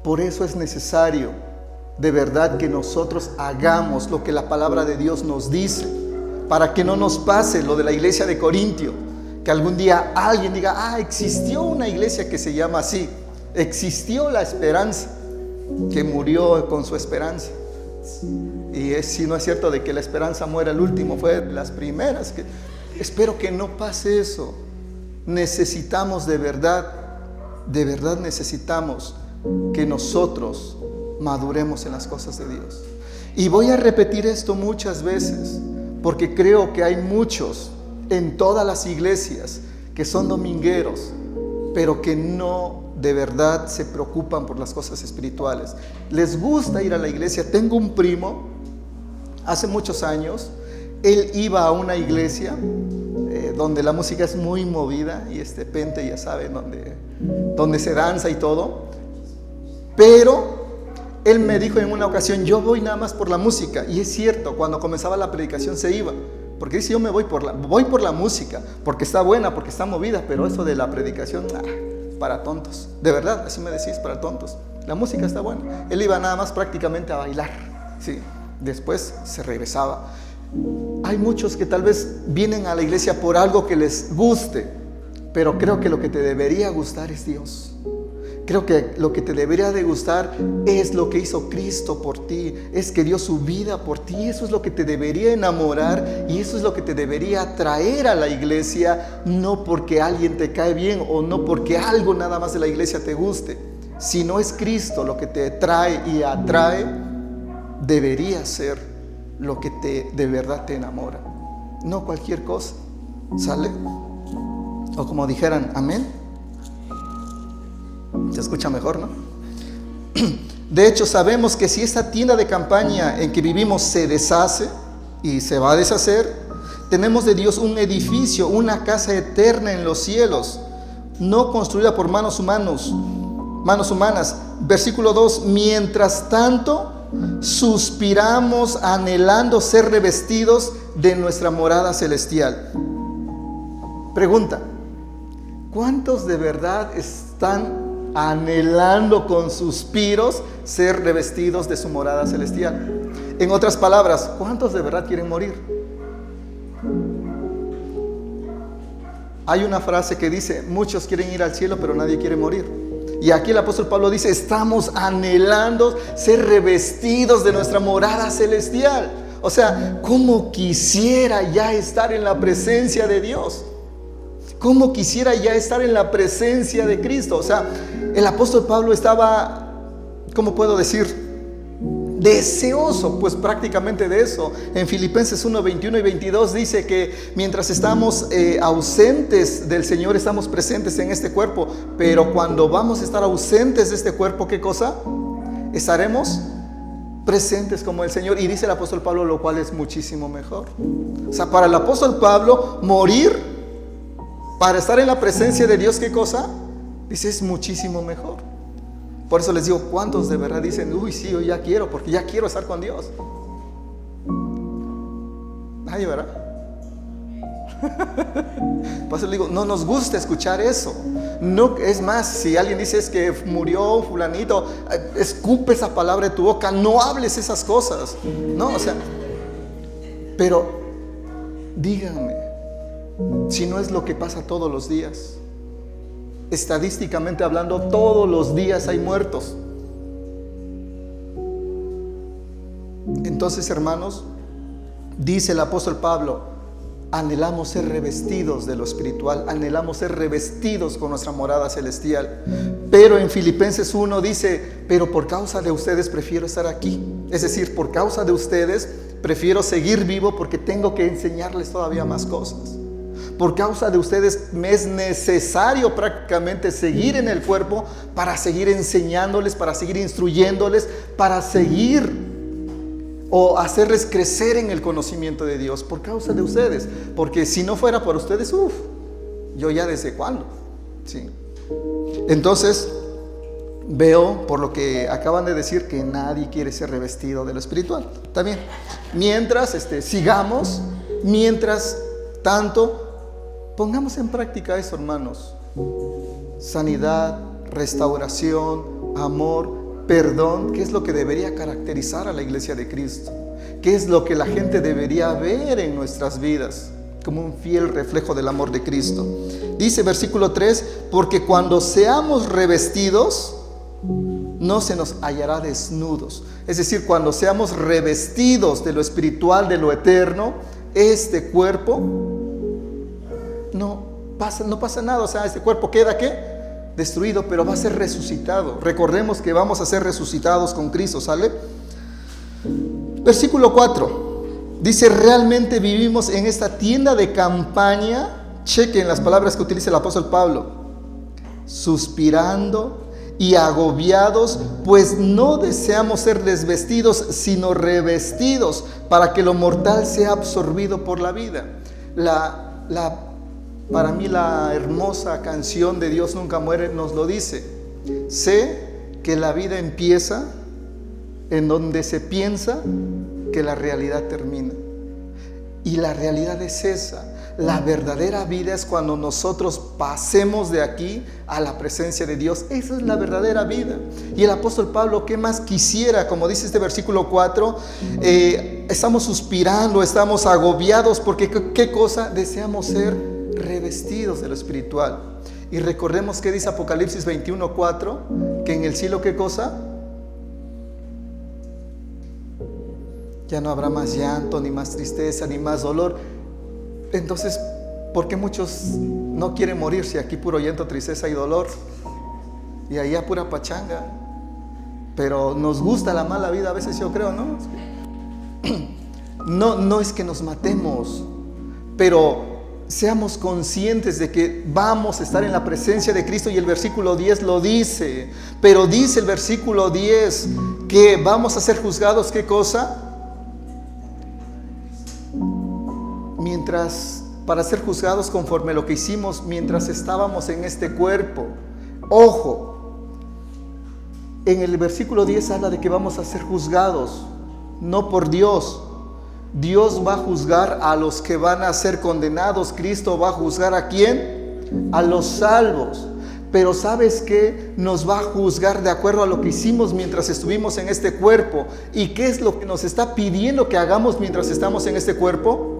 Por eso es necesario de verdad que nosotros hagamos lo que la palabra de Dios nos dice, para que no nos pase lo de la iglesia de Corintio, que algún día alguien diga: existió una iglesia que se llama así, existió la esperanza, que murió con su esperanza. Y si no es cierto de que la esperanza muera el último, fue de las primeras. Espero que no pase eso. Necesitamos de verdad necesitamos que nosotros maduremos en las cosas de Dios. Y voy a repetir esto muchas veces, porque creo que hay muchos en todas las iglesias que son domingueros, pero que no de verdad se preocupan por las cosas espirituales. Les gusta ir a la iglesia. Tengo un primo, hace muchos años, él iba a una iglesia donde la música es muy movida, y Pente, ya saben, donde se danza y todo. Pero él me dijo en una ocasión: yo voy nada más por la música. Y es cierto, cuando comenzaba la predicación se iba, porque dice: yo me voy por la música, porque está buena, porque está movida, pero eso de la predicación, para tontos. De verdad, así me decís, para tontos. La música está buena. Él iba nada más prácticamente a bailar, ¿sí? Después se regresaba. Hay muchos que tal vez vienen a la iglesia por algo que les guste, pero creo que lo que te debería gustar es Dios. Creo que lo que te debería de gustar es lo que hizo Cristo por ti, es que dio su vida por ti. Eso es lo que te debería enamorar, y eso es lo que te debería traer a la iglesia, no porque alguien te cae bien o no porque algo nada más de la iglesia te guste. Si no es Cristo lo que te trae y atrae, debería ser lo que de verdad te enamora, no cualquier cosa. ¿Sale? O como dijeran, amén. Se escucha mejor, ¿no? De hecho, sabemos que si esta tienda de campaña en que vivimos se deshace, y se va a deshacer, tenemos de Dios un edificio, una casa eterna en los cielos, no construida por manos humanas. Versículo 2: mientras tanto, suspiramos anhelando ser revestidos de nuestra morada celestial. Pregunta: ¿cuántos de verdad están anhelando con suspiros ser revestidos de su morada celestial? En otras palabras, ¿cuántos de verdad quieren morir? Hay una frase que dice: muchos quieren ir al cielo, pero nadie quiere morir. Y aquí el apóstol Pablo dice: estamos anhelando ser revestidos de nuestra morada celestial. O sea, ¿cómo quisiera ya estar en la presencia de Dios? ¿Cómo quisiera ya estar en la presencia de Cristo? O sea, el apóstol Pablo estaba, ¿cómo puedo decir?, deseoso, pues prácticamente de eso. En Filipenses 1, 21 y 22 dice que mientras estamos ausentes del Señor, estamos presentes en este cuerpo, pero cuando vamos a estar ausentes de este cuerpo, ¿qué cosa? Estaremos presentes como el Señor. Y dice el apóstol Pablo, lo cual es muchísimo mejor. O sea, para el apóstol Pablo, morir para estar en la presencia de Dios, ¿qué cosa? Dice, es muchísimo mejor. Por eso les digo, ¿cuántos de verdad dicen, uy, sí, yo ya quiero, porque ya quiero estar con Dios? Ay, ¿verdad? Por eso les digo, no nos gusta escuchar eso. No, es más, si alguien dice es que murió fulanito, escupe esa palabra de tu boca, no hables esas cosas. No, o sea, pero díganme, si no es lo que pasa todos los días. Estadísticamente hablando, todos los días hay muertos. Entonces, hermanos, dice el apóstol Pablo, anhelamos ser revestidos de lo espiritual, anhelamos ser revestidos con nuestra morada celestial. Pero en Filipenses 1 dice, pero por causa de ustedes prefiero estar aquí. Es decir, por causa de ustedes prefiero seguir vivo, porque tengo que enseñarles todavía más cosas. Por causa de ustedes me es necesario prácticamente seguir en el cuerpo para seguir enseñándoles, para seguir instruyéndoles, para seguir o hacerles crecer en el conocimiento de Dios. Por causa de ustedes, porque si no fuera por ustedes, Yo ya desde cuándo, ¿sí? Entonces, veo por lo que acaban de decir que nadie quiere ser revestido de lo espiritual. Está bien. Mientras sigamos, mientras tanto, pongamos en práctica eso, hermanos. Sanidad, restauración, amor, perdón, ¿qué es lo que debería caracterizar a la iglesia de Cristo? ¿Qué es lo que la gente debería ver en nuestras vidas? Como un fiel reflejo del amor de Cristo. Dice versículo 3, porque cuando seamos revestidos, no se nos hallará desnudos. Es decir, cuando seamos revestidos de lo espiritual, de lo eterno, este cuerpo no pasa nada. O sea, este cuerpo queda ¿qué? Destruido, pero va a ser resucitado. Recordemos que vamos a ser resucitados con Cristo, ¿sale? Versículo 4 dice, realmente vivimos en esta tienda de campaña. Chequen las palabras que utiliza el apóstol Pablo: suspirando y agobiados, pues no deseamos ser desvestidos, sino revestidos, para que lo mortal sea absorbido por la vida. Para mí la hermosa canción de Dios nunca muere nos lo dice. Sé que la vida empieza en donde se piensa que la realidad termina. Y la realidad es esa. La verdadera vida es cuando nosotros pasemos de aquí a la presencia de Dios. Esa es la verdadera vida. Y el apóstol Pablo, ¿qué más quisiera? Como dice este versículo 4, estamos suspirando, estamos agobiados, porque ¿qué cosa? Deseamos ser revestidos de lo espiritual. Y recordemos que dice Apocalipsis 21:4, que en el cielo, ¿qué cosa? Ya no habrá más llanto, ni más tristeza, ni más dolor. Entonces, ¿por qué muchos no quieren morir si aquí puro llanto, tristeza y dolor? Y allá pura pachanga. Pero nos gusta la mala vida a veces, yo creo, ¿no? No es que nos matemos, pero seamos conscientes de que vamos a estar en la presencia de Cristo. Y el versículo 10 lo dice. Pero dice el versículo 10 que vamos a ser juzgados, ¿qué cosa? Para ser juzgados conforme a lo que hicimos mientras estábamos en este cuerpo. Ojo, en el versículo 10 habla de que vamos a ser juzgados, no por Dios. Dios va a juzgar a los que van a ser condenados. Cristo va a juzgar ¿a quién? A los salvos. Pero ¿sabes qué? Nos va a juzgar de acuerdo a lo que hicimos mientras estuvimos en este cuerpo. ¿Y qué es lo que nos está pidiendo que hagamos mientras estamos en este cuerpo?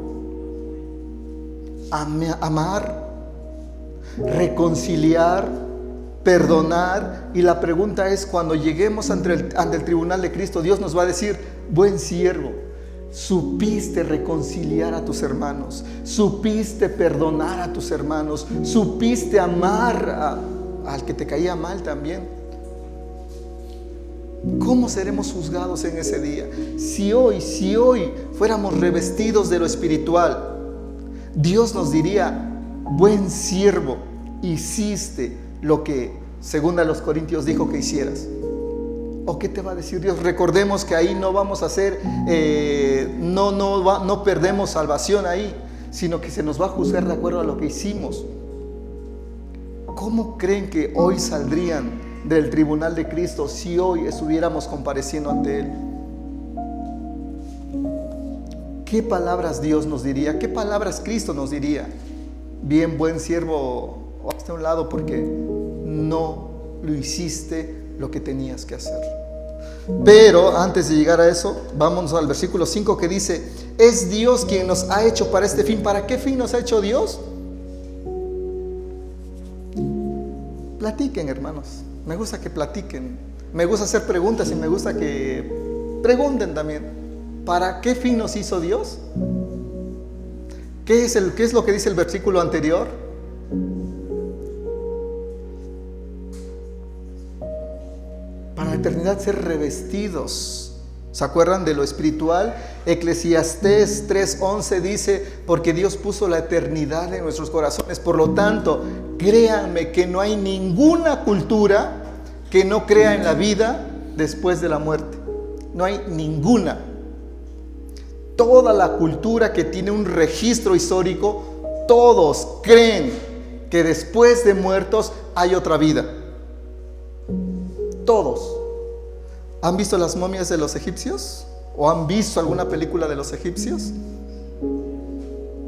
Amar, reconciliar, perdonar. Y la pregunta es, cuando lleguemos ante el tribunal de Cristo, Dios nos va a decir: buen siervo, supiste reconciliar a tus hermanos, supiste perdonar a tus hermanos, supiste amar al que te caía mal también. ¿Cómo seremos juzgados en ese día? Si hoy fuéramos revestidos de lo espiritual, Dios nos diría: buen siervo, hiciste lo que según a los Corintios dijo que hicieras. ¿O qué te va a decir Dios? Recordemos que ahí no vamos a hacer, no perdemos salvación ahí, sino que se nos va a juzgar de acuerdo a lo que hicimos. ¿Cómo creen que hoy saldrían del tribunal de Cristo si hoy estuviéramos compareciendo ante Él? ¿Qué palabras Dios nos diría? ¿Qué palabras Cristo nos diría? Bien, buen siervo, hazte a un lado porque no lo hiciste lo que tenías que hacer. Pero antes de llegar a eso, vamos al versículo 5 que dice: es Dios quien nos ha hecho para este fin. ¿Para qué fin nos ha hecho Dios? Platiquen, hermanos. Me gusta que platiquen. Me gusta hacer preguntas y me gusta que pregunten también. ¿Para qué fin nos hizo Dios? ¿Qué es lo que dice el versículo anterior? Para la eternidad ser revestidos. ¿Se acuerdan de lo espiritual? Eclesiastés 3:11 dice: porque Dios puso la eternidad en nuestros corazones. Por lo tanto, créanme que no hay ninguna cultura que no crea en la vida después de la muerte. No hay ninguna. Toda la cultura que tiene un registro histórico, todos creen que después de muertos hay otra vida. Todos. ¿Han visto las momias de los egipcios? ¿O han visto alguna película de los egipcios?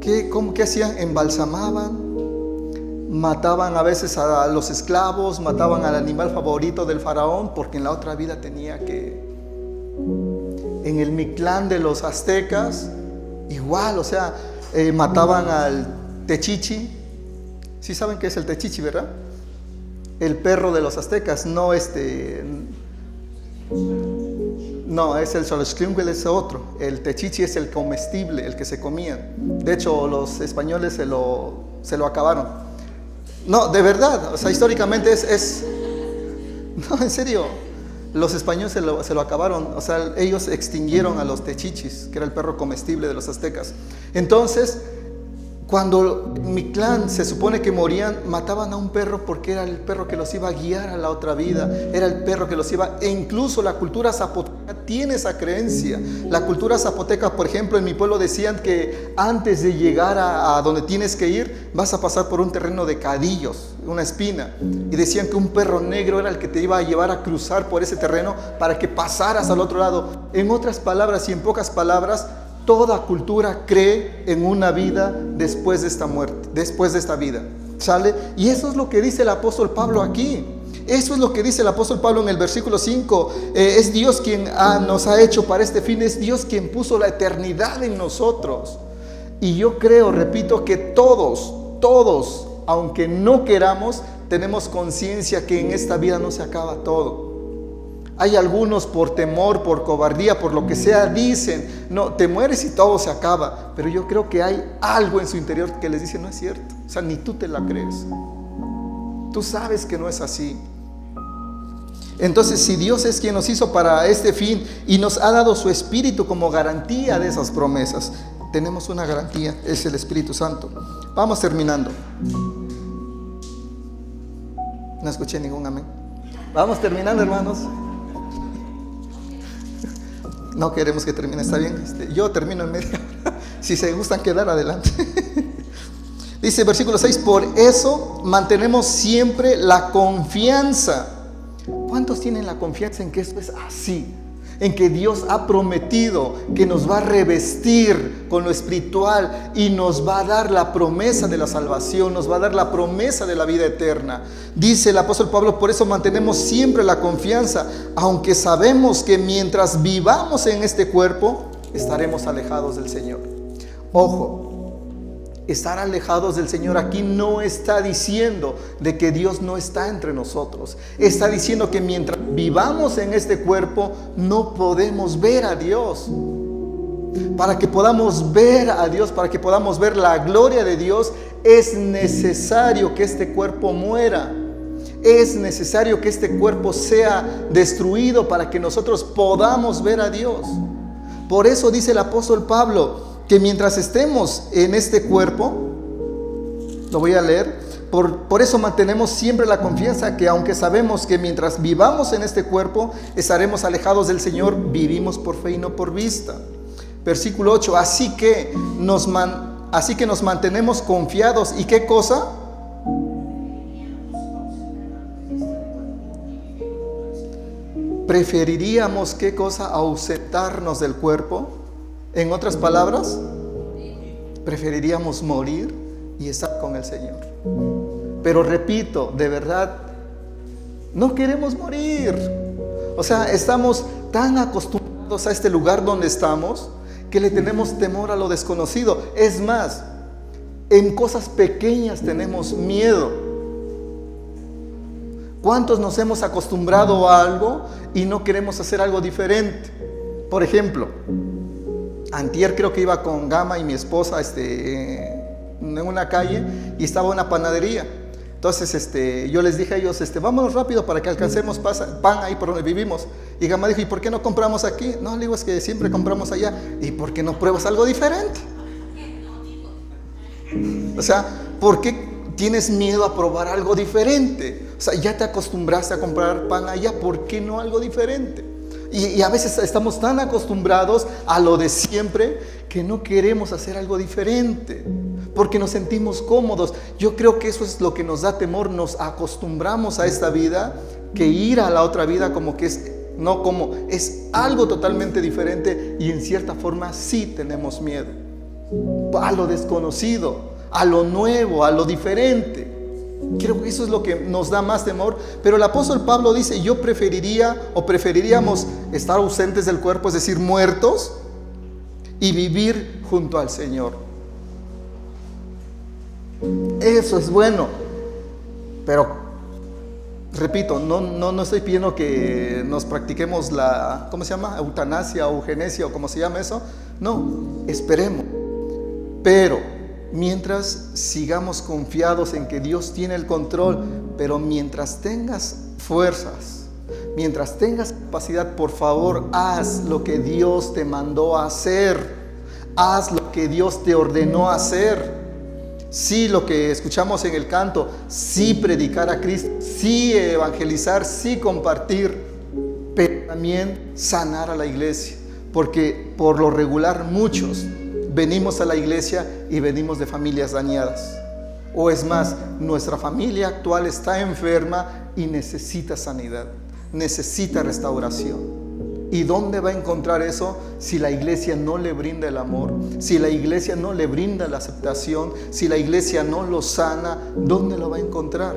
¿Qué hacían? Embalsamaban, mataban a veces a los esclavos, mataban al animal favorito del faraón, porque en la otra vida tenía que... En el Mictlán de los aztecas, igual, o sea, mataban al techichi. ¿Sí saben qué es el techichi, verdad? El perro de los aztecas, no no, es el Xoloitzcuintle, es otro. El techichi es el comestible, el que se comían. De hecho, los españoles se lo acabaron. No, de verdad, o sea, históricamente no, en serio, los españoles se lo acabaron. O sea, ellos extinguieron a los techichis, que era el perro comestible de los aztecas. Entonces, cuando Mictlán se supone que morían, mataban a un perro porque era el perro que los iba a guiar a la otra vida, era el perro que los iba, e incluso la cultura zapoteca tiene esa creencia. La cultura zapoteca, por ejemplo, en mi pueblo decían que antes de llegar a donde tienes que ir, vas a pasar por un terreno de cadillos, una espina, y decían que un perro negro era el que te iba a llevar a cruzar por ese terreno para que pasaras al otro lado. En otras palabras y en pocas palabras, toda cultura cree en una vida después de esta muerte, después de esta vida, ¿sale? Y eso es lo que dice el apóstol Pablo aquí. Eso es lo que dice el apóstol Pablo en el versículo 5. Es Dios quien nos ha hecho para este fin, es Dios quien puso la eternidad en nosotros. Y yo creo, repito, que todos, aunque no queramos, tenemos conciencia que en esta vida no se acaba todo. Hay algunos por temor, por cobardía, por lo que sea, dicen, no, te mueres y todo se acaba. Pero yo creo que hay algo en su interior que les dice, no es cierto. O sea, ni tú te la crees. Tú sabes que no es así. Entonces, si Dios es quien nos hizo para este fin y nos ha dado su Espíritu como garantía de esas promesas, tenemos una garantía, es el Espíritu Santo. Vamos terminando. No escuché ningún amén. Vamos terminando, hermanos. No queremos que termine, está bien. Yo termino en media hora. Si se gustan quedar, adelante. Dice versículo 6, por eso mantenemos siempre la confianza. ¿Cuántos tienen la confianza en que esto es así? En que Dios ha prometido que nos va a revestir con lo espiritual y nos va a dar la promesa de la salvación, nos va a dar la promesa de la vida eterna. Dice el apóstol Pablo, por eso mantenemos siempre la confianza, aunque sabemos que mientras vivamos en este cuerpo, estaremos alejados del Señor. Ojo, estar alejados del Señor aquí no está diciendo de que Dios no está entre nosotros. Está diciendo que mientras vivamos en este cuerpo no podemos ver a Dios. Para que podamos ver a Dios, para que podamos ver la gloria de Dios, es necesario que este cuerpo muera. Es necesario que este cuerpo sea destruido para que nosotros podamos ver a Dios. Por eso dice el apóstol Pablo, que mientras estemos en este cuerpo, lo voy a leer, por eso mantenemos siempre la confianza que aunque sabemos que mientras vivamos en este cuerpo estaremos alejados del Señor, vivimos por fe y no por vista. Versículo 8, así que nos mantenemos confiados. ¿Y qué cosa? Preferiríamos, ¿qué cosa? Ausentarnos del cuerpo. En otras palabras, preferiríamos morir y estar con el Señor. Pero repito, de verdad, no queremos morir. O sea, estamos tan acostumbrados a este lugar donde estamos que le tenemos temor a lo desconocido. Es más, en cosas pequeñas tenemos miedo. ¿Cuántos nos hemos acostumbrado a algo y no queremos hacer algo diferente? Por ejemplo, antier creo que iba con Gama y mi esposa en una calle y estaba una panadería. Entonces yo les dije a ellos, vámonos rápido para que alcancemos pan ahí por donde vivimos. Y Gama dijo, ¿y por qué no compramos aquí? No, le digo, es que siempre compramos allá. ¿Y por qué no pruebas algo diferente? O sea, ¿por qué tienes miedo a probar algo diferente? O sea, ya te acostumbraste a comprar pan allá, ¿por qué no algo diferente? Y a veces estamos tan acostumbrados a lo de siempre que no queremos hacer algo diferente. porque nos sentimos cómodos. Yo creo que eso es lo que nos da temor. Nos acostumbramos a esta vida, que ir a la otra vida como que es, no como, es algo totalmente diferente, y en cierta forma sí tenemos miedo a lo desconocido, a lo nuevo, a lo diferente. Creo que eso es lo que nos da más temor. Pero el apóstol Pablo dice: yo preferiría, o preferiríamos estar ausentes del cuerpo, es decir, muertos, y vivir junto al Señor. Eso es bueno. Pero repito, no estoy pidiendo que nos practiquemos la, ¿cómo se llama? Eutanasia o eugenesia, o como se llama eso. No, esperemos. Pero mientras sigamos confiados en que Dios tiene el control, pero mientras tengas fuerzas, mientras tengas capacidad, por favor, haz lo que Dios te mandó a hacer. Haz lo que Dios te ordenó hacer. Sí, lo que escuchamos en el canto, sí predicar a Cristo, sí evangelizar, sí compartir, pero también sanar a la iglesia, porque por lo regular muchos venimos a la iglesia y venimos de familias dañadas, o es más, nuestra familia actual está enferma y necesita sanidad, necesita restauración. ¿Y dónde va a encontrar eso si la iglesia no le brinda el amor? Si la iglesia no le brinda la aceptación, si la iglesia no lo sana, ¿dónde lo va a encontrar?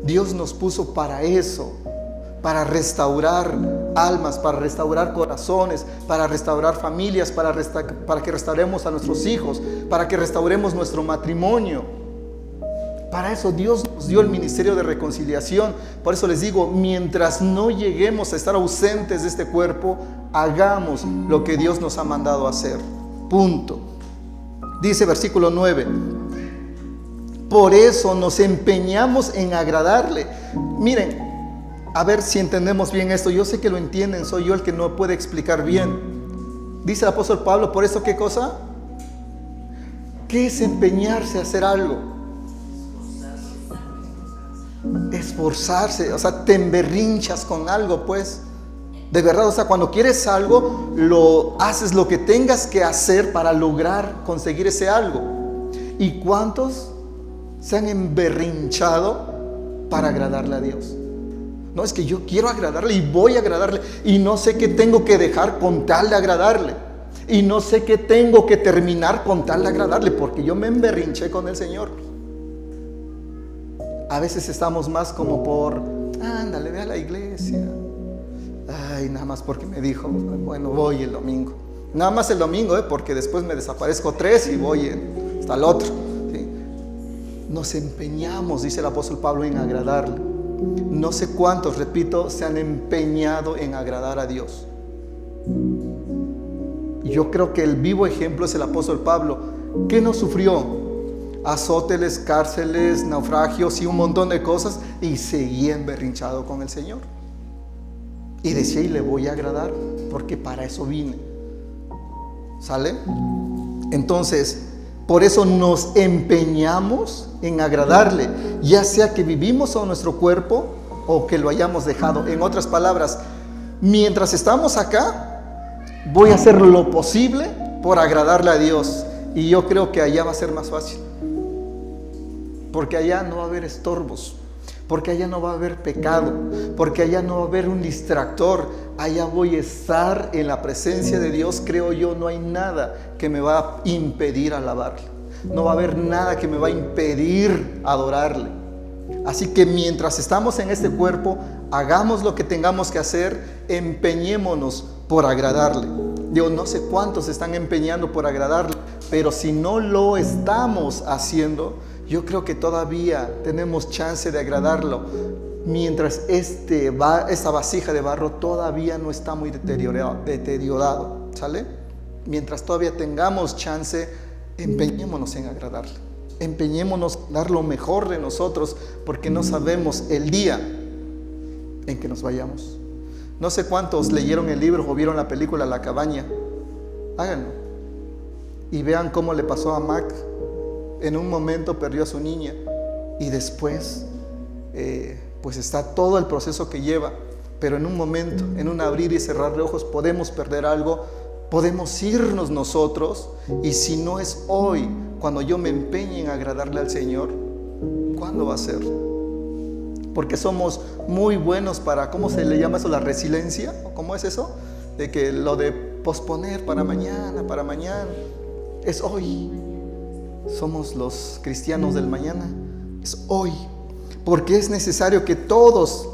Dios nos puso para eso, para restaurar almas, para restaurar corazones, para restaurar familias, para que restauremos a nuestros hijos, para que restauremos nuestro matrimonio. Para eso Dios nos dio el ministerio de reconciliación. Por eso les digo, mientras no lleguemos a estar ausentes de este cuerpo, hagamos lo que Dios nos ha mandado a hacer. Punto. Dice versículo 9: por eso nos empeñamos en agradarle. Miren, a ver si entendemos bien esto. Yo sé que lo entienden, soy yo el que no puede explicar bien. Dice el apóstol Pablo, ¿por eso qué cosa? ¿Qué es empeñarse a hacer algo? Esforzarse, o sea, te emberrinchas con algo, pues. De verdad, o sea, cuando quieres algo, lo haces lo que tengas que hacer para lograr conseguir ese algo. ¿Y cuántos se han emberrinchado para agradarle a Dios? No, es que yo quiero agradarle y voy a agradarle, y no sé qué tengo que dejar con tal de agradarle, y no sé qué tengo que terminar con tal de agradarle, porque yo me emberrinché con el Señor. A veces estamos más como por, ándale, ve a la iglesia. Ay, nada más porque me dijo, bueno, voy el domingo. Nada más el domingo, porque después me desaparezco 3 y voy hasta el otro. ¿Sí? Nos empeñamos, dice el apóstol Pablo, en agradarle. No sé cuántos, repito, se han empeñado en agradar a Dios. Yo creo que el vivo ejemplo es el apóstol Pablo. ¿Qué no sufrió? Azotes, cárceles, naufragios y un montón de cosas, y seguía emberrinchado con el Señor. Y decía, y le voy a agradar, porque para eso vine. ¿Sale? Entonces, por eso nos empeñamos en agradarle, ya sea que vivimos en nuestro cuerpo o que lo hayamos dejado. En otras palabras, mientras estamos acá, voy a hacer lo posible por agradarle a Dios. Y yo creo que allá va a ser más fácil, porque allá no va a haber estorbos, porque allá no va a haber pecado, porque allá no va a haber un distractor. Allá voy a estar en la presencia de Dios. Creo yo, no hay nada que me va a impedir alabarle, no va a haber nada que me va a impedir adorarle. Así que mientras estamos en este cuerpo, hagamos lo que tengamos que hacer, empeñémonos por agradarle. Digo, no sé cuántos se están empeñando por agradarle, pero si no lo estamos haciendo, yo creo que todavía tenemos chance de agradarlo, mientras esta vasija de barro todavía no está muy deteriorado, ¿sale? Mientras todavía tengamos chance, empeñémonos en agradarle, empeñémonos en dar lo mejor de nosotros, porque no sabemos el día en que nos vayamos. No sé cuántos leyeron el libro o vieron la película La Cabaña. Háganlo y vean cómo le pasó a Mac. En un momento perdió a su niña, y después pues está todo el proceso que lleva. Pero en un momento, en un abrir y cerrar de ojos, podemos perder algo, podemos irnos nosotros, y si no es hoy, cuando yo me empeñe en agradarle al Señor, ¿cuándo va a ser? Porque somos muy buenos para, ¿cómo se le llama eso? La resiliencia, ¿cómo es eso? De que lo de posponer para mañana, es hoy. Somos los cristianos del mañana, es hoy. Porque es necesario que todos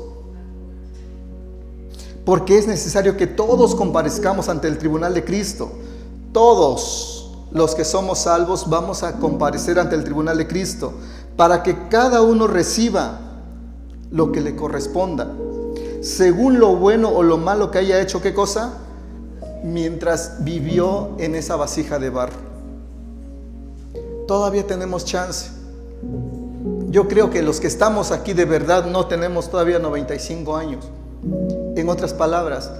comparezcamos ante el tribunal de Cristo. Todos los que somos salvos vamos a comparecer ante el tribunal de Cristo, para que cada uno reciba lo que le corresponda, según lo bueno o lo malo que haya hecho. ¿Qué cosa? Mientras vivió en esa vasija de barro. Todavía tenemos chance. Yo creo que los que estamos aquí de verdad no tenemos todavía 95 años. En otras palabras,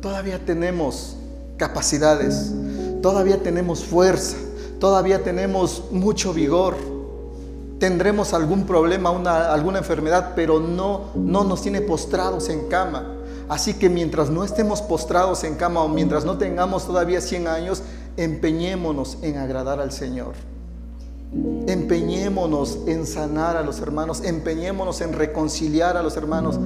todavía tenemos capacidades, todavía tenemos fuerza, todavía tenemos mucho vigor. Tendremos algún problema, alguna enfermedad, pero no nos tiene postrados en cama. Así que mientras no estemos postrados en cama, o mientras no tengamos todavía 100 años, empeñémonos en agradar al Señor. Empeñémonos en sanar a los hermanos, empeñémonos en reconciliar a los hermanos,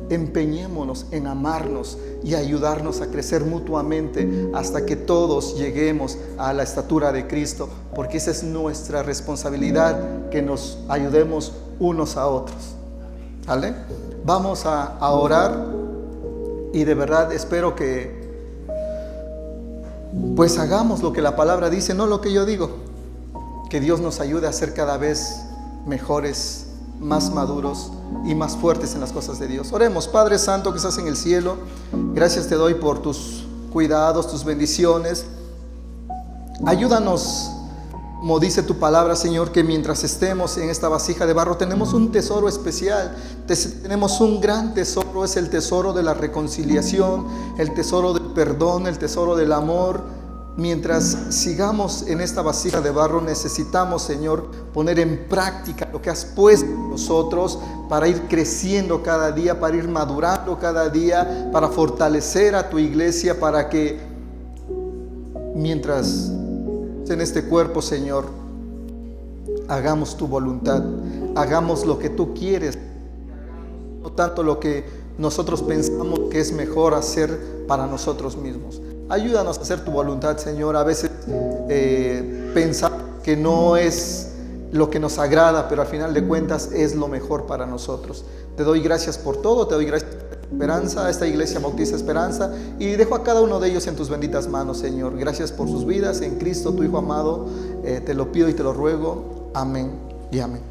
empeñémonos en amarnos y ayudarnos a crecer mutuamente hasta que todos lleguemos a la estatura de Cristo, porque esa es nuestra responsabilidad, que nos ayudemos unos a otros. ¿Vale? Vamos a orar, y de verdad espero que pues hagamos lo que la palabra dice, no lo que yo digo. Que Dios nos ayude a ser cada vez mejores, más maduros y más fuertes en las cosas de Dios. Oremos. Padre Santo que estás en el cielo, gracias te doy por tus cuidados, tus bendiciones. Ayúdanos, como dice tu palabra, Señor, que mientras estemos en esta vasija de barro tenemos un tesoro especial, tenemos un gran tesoro. Es el tesoro de la reconciliación, el tesoro del perdón, el tesoro del amor. Mientras sigamos en esta vasija de barro, necesitamos, Señor, poner en práctica lo que has puesto en nosotros para ir creciendo cada día, para ir madurando cada día, para fortalecer a tu iglesia, para que mientras en este cuerpo, Señor, hagamos tu voluntad, hagamos lo que tú quieres, no tanto lo que nosotros pensamos que es mejor hacer para nosotros mismos. Ayúdanos a hacer tu voluntad, Señor. A veces pensamos que no es lo que nos agrada, pero al final de cuentas es lo mejor para nosotros. Te doy gracias por todo, te doy gracias por Esperanza, esta iglesia Bautista Esperanza, y dejo a cada uno de ellos en tus benditas manos, Señor. Gracias por sus vidas en Cristo, tu Hijo amado. Te lo pido y te lo ruego. Amén y amén.